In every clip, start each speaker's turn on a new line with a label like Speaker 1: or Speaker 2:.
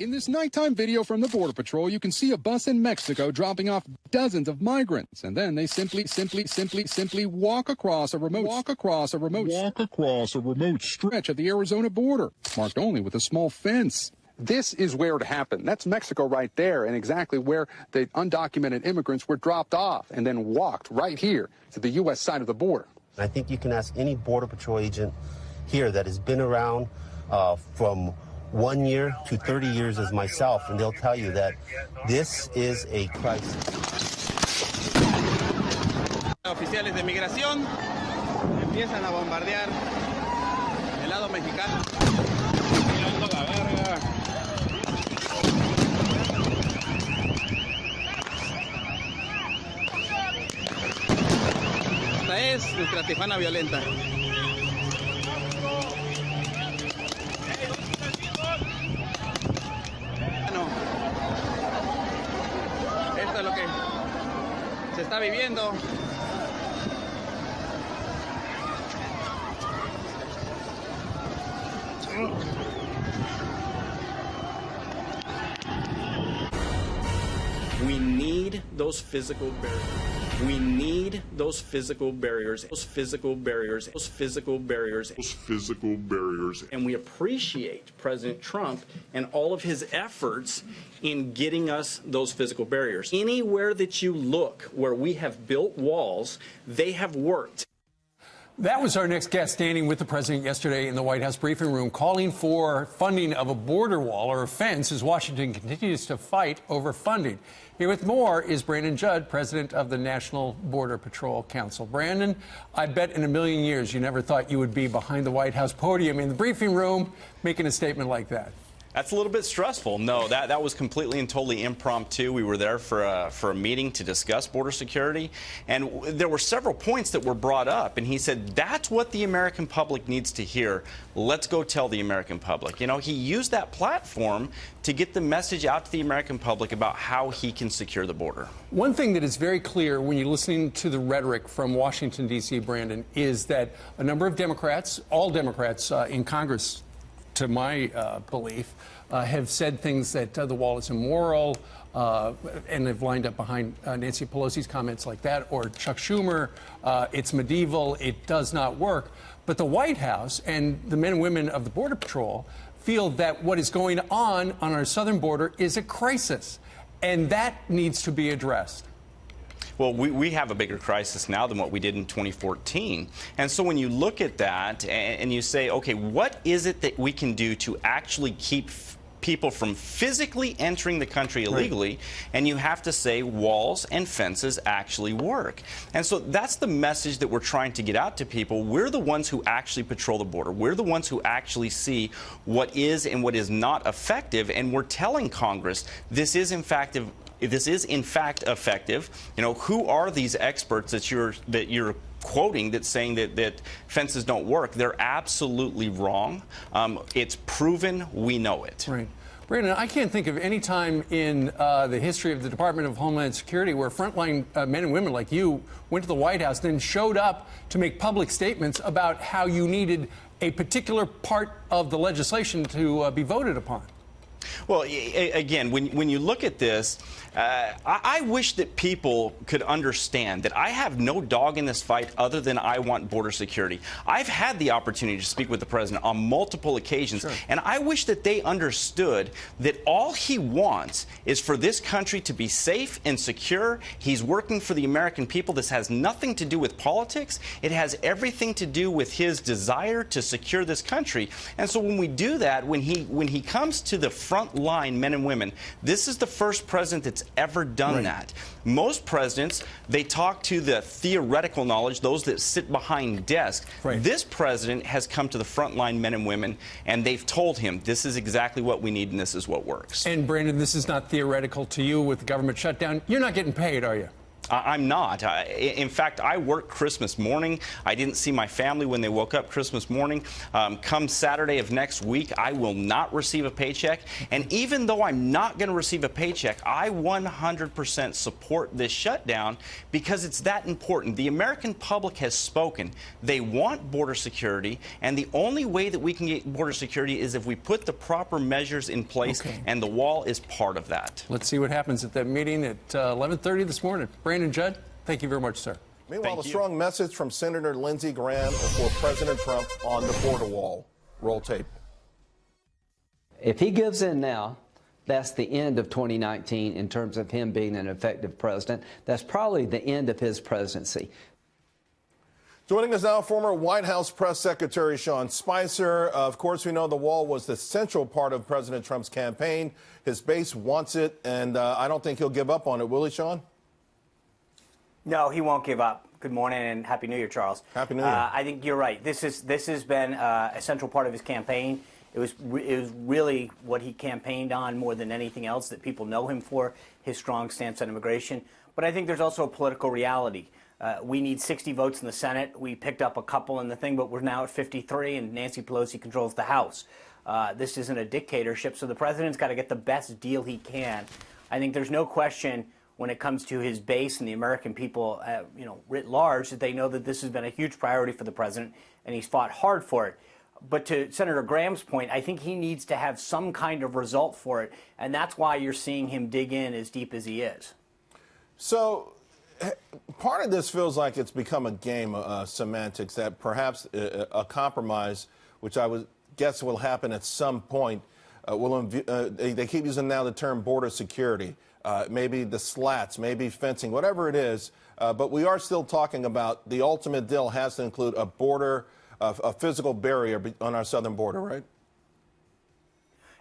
Speaker 1: In this nighttime video from the Border Patrol, you can see a bus in Mexico dropping off dozens of migrants, and then they simply walk across a remote stretch of the Arizona border, marked only with a small fence. This is where it happened. That's Mexico right there, and exactly where the undocumented immigrants were dropped off and then walked right here to the U.S. side of the border.
Speaker 2: I think you can ask any Border Patrol agent here that has been around from 1 year to 30 years as myself, and they'll tell you that this is a crisis.
Speaker 3: Oficiales de migración empiezan a bombardear el lado mexicano. Esta es nuestra Tijuana violenta. Esto es lo que se está viviendo.
Speaker 4: We need those physical barriers. We need those physical barriers. Those physical barriers. Those physical barriers. Those physical barriers. And we appreciate President Trump and all of his efforts in getting us those physical barriers. Anywhere that you look where we have built walls, they have worked.
Speaker 5: That was our next guest standing with the president yesterday in the White House briefing room, calling for funding of a border wall or a fence as Washington continues to fight over funding. Here with more is Brandon Judd, president of the National Border Patrol Council. Brandon, I bet in a million years you never thought you would be behind the White House podium in the briefing room making a statement like that.
Speaker 6: That's a little bit stressful. No, that was completely and totally impromptu. We were there for a meeting to discuss border security, and there were several points that were brought up, and he said, that's what the American public needs to hear. Let's go tell the American public. You know, he used that platform to get the message out to the American public about how he can secure the border.
Speaker 5: One thing that is very clear when you're listening to the rhetoric from Washington, D.C., Brandon, is that a number of Democrats, all Democrats in Congress, to my belief, have said things that the wall is immoral and have lined up behind Nancy Pelosi's comments like that, or Chuck Schumer, it's medieval, it does not work. But the White House and the men and women of the Border Patrol feel that what is going on our southern border is a crisis, and that needs to be addressed.
Speaker 6: Well, we have a bigger crisis now than what we did in 2014. And so when you look at that and you say, okay, what is it that we can do to actually keep people from physically entering the country illegally, right, and you have to say walls and fences actually work. And so that's the message that we're trying to get out to people. We're the ones who actually patrol the border. We're the ones who actually see what is and what is not effective, and we're telling Congress this is in fact effective. You know, who are these experts that you're quoting that's saying that fences don't work? They're absolutely wrong. It's proven. We know it.
Speaker 5: Right. Brandon, I can't think of any time in the history of the Department of Homeland Security where frontline men and women like you went to the White House and then showed up to make public statements about how you needed a particular part of the legislation to be voted upon.
Speaker 6: Well, again, when you look at this, I wish that people could understand that I have no dog in this fight other than I want border security. I've had the opportunity to speak with the president on multiple occasions, sure, and I wish that they understood that all he wants is for this country to be safe and secure. He's working for the American people. This has nothing to do with politics. It has everything to do with his desire to secure this country. And so when we do that, when he comes to the front line, men and women, this is the first president that's ever done right. that. Most presidents, they talk to the theoretical knowledge, those that sit behind desks. Right. This president has come to the front line, men and women, and they've told him this is exactly what we need and this is what works.
Speaker 5: And Brandon, this is not theoretical to you with the government shutdown. You're not getting paid, are you?
Speaker 6: I'm not. In fact, I worked Christmas morning. I didn't see my family when they woke up Christmas morning. Come Saturday of next week, I will not receive a paycheck. And even though I'm not going to receive a paycheck, I 100% support this shutdown because it's that important. The American public has spoken. They want border security, and the only way that we can get border security is if we put the proper measures in place, and the wall is part of that.
Speaker 5: Let's see what happens at that meeting at 11:30 this morning. Brandon Judd, thank you very much, sir.
Speaker 7: Meanwhile, a strong message from Senator Lindsey Graham for President Trump on the border wall. Roll tape.
Speaker 8: If he gives in now, that's the end of 2019 in terms of him being an effective president. That's probably the end of his presidency.
Speaker 7: Joining us now, former White House Press Secretary Sean Spicer. Of course, we know the wall was the central part of President Trump's campaign. His base wants it, and I don't think he'll give up on it, will he, Sean?
Speaker 9: No, he won't give up. Good morning and Happy New Year, Charles.
Speaker 7: Happy New Year.
Speaker 9: I think you're right. This has been a central part of his campaign. It was really what he campaigned on more than anything else that people know him for, his strong stance on immigration. But I think there's also a political reality. We need 60 votes in the Senate. We picked up a couple in the thing, but we're now at 53, and Nancy Pelosi controls the House. This isn't a dictatorship, so the president's got to get the best deal he can. I think there's no question when it comes to his base and the American people, writ large, that they know that this has been a huge priority for the president, and he's fought hard for it. But to Senator Graham's point, I think he needs to have some kind of result for it, and that's why you're seeing him dig in as deep as he is.
Speaker 7: So part of this feels like it's become a game of semantics, that perhaps a compromise, which I would guess will happen at some point, they keep using now the term border security, maybe the slats, maybe fencing, whatever it is. But we are still talking about the ultimate deal has to include a border, a physical barrier on our southern border, right?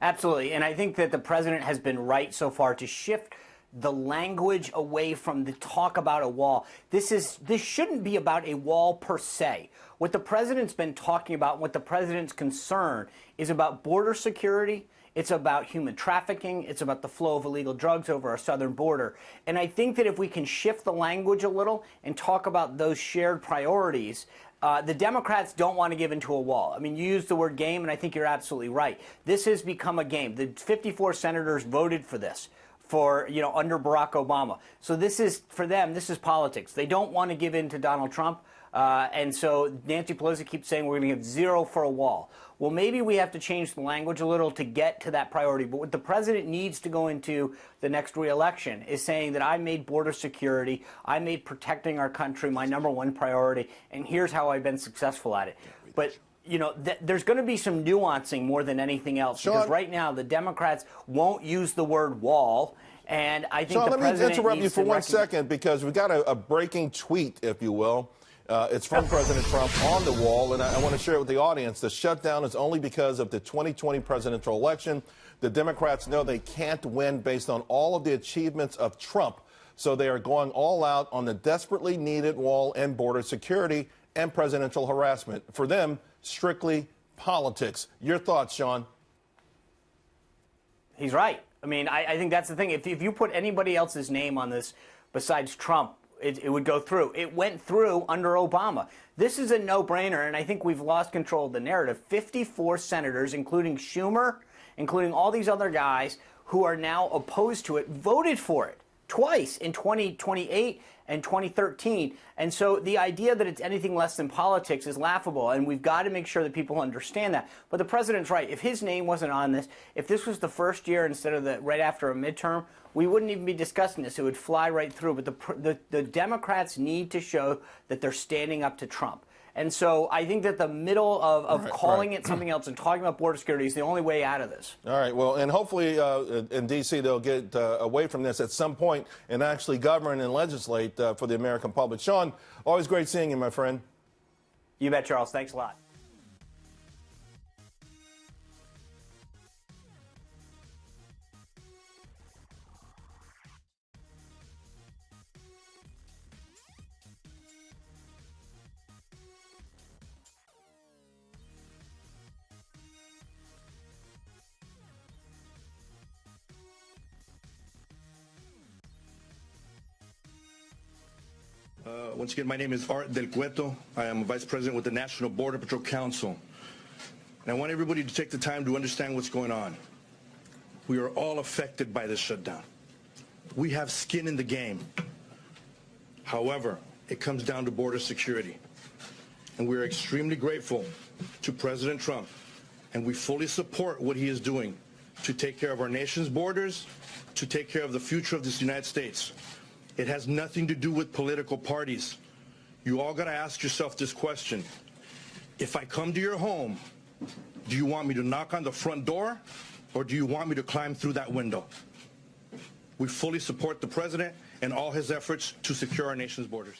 Speaker 9: Absolutely. And I think that the president has been right so far to shift the language away from the talk about a wall. This shouldn't be about a wall per se. What the president's been talking about, what the president's concern is about border security. It's about human trafficking. It's about the flow of illegal drugs over our southern border. And I think that if we can shift the language a little and talk about those shared priorities, the Democrats don't want to give into a wall. I mean, you used the word game, and I think you're absolutely right. This has become a game. The 54 senators voted for this. Under Barack Obama. So this is, for them, this is politics. They don't want to give in to Donald Trump. And so Nancy Pelosi keeps saying we're going to give zero for a wall. Well, maybe we have to change the language a little to get to that priority. But what the president needs to go into the next re-election is saying that I made border security, I made protecting our country my #1 priority, and here's how I've been successful at it. But there's going to be some nuancing more than anything else, because right now the Democrats won't use the word wall, and I think the president
Speaker 7: let me interrupt you
Speaker 9: needs
Speaker 7: for
Speaker 9: to
Speaker 7: 1 second, because we got a breaking tweet, if you will. It's from President Trump on the wall, and I want to share it with the audience. The shutdown is only because of the 2020 presidential election. The Democrats know they can't win based on all of the achievements of Trump, so they are going all out on the desperately needed wall and border security and presidential harassment. For them, strictly politics. Your thoughts, Sean?
Speaker 9: He's right. I mean, I think that's the thing. If you put anybody else's name on this besides Trump, it would go through. It went through under Obama. This is a no-brainer, and I think we've lost control of the narrative. 54 senators, including Schumer, including all these other guys who are now opposed to it, voted for it twice in 2028 and 2013. And so the idea that it's anything less than politics is laughable, and we've got to make sure that people understand that. But the president's right. If his name wasn't on this, if this was the first year instead of right after a midterm, we wouldn't even be discussing this. It would fly right through. But the Democrats need to show that they're standing up to Trump. And so I think that the middle of calling it something else and talking about border security is the only way out of this.
Speaker 7: All right. Well, and hopefully in D.C. they'll get away from this at some point and actually govern and legislate for the American public. Sean, always great seeing you, my friend.
Speaker 9: You bet, Charles. Thanks a lot.
Speaker 10: Once again, my name is Art Del Cueto. I am a Vice President with the National Border Patrol Council. And I want everybody to take the time to understand what's going on. We are all affected by this shutdown. We have skin in the game. However, it comes down to border security. And we are extremely grateful to President Trump, and we fully support what he is doing to take care of our nation's borders, to take care of the future of this United States. It has nothing to do with political parties. You all got to ask yourself this question. If I come to your home, do you want me to knock on the front door, or do you want me to climb through that window? We fully support the president and all his efforts to secure our nation's borders.